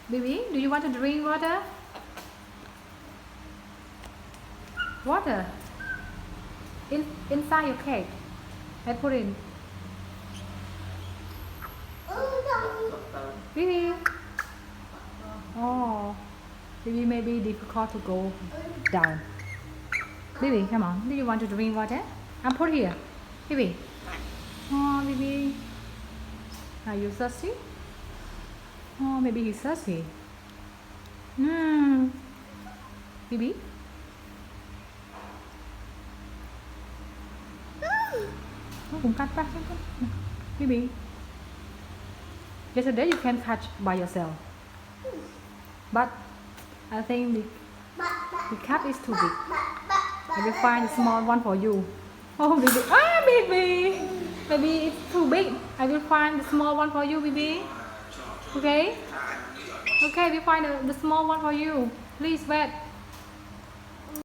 Bibi, do you want to drink water? Water. Inside your cake. I put in. Bibi. Oh, Bibi may be difficult to go down. Bibi, come on. Do you want to drink water? I'll put here. Bibi. Oh, Bibi. Are you thirsty? Oh, maybe he's thirsty. Bibi. Nó cũng cắt bác. Bibi. Yesterday you can catch by yourself. But I think the cat is too big. I will find a small one for you. Oh, Bibi. Ah, Bibi. Maybe it's too big. I will find the small one for you, Bibi. Okay? Okay, we find the small one for you. Please wait.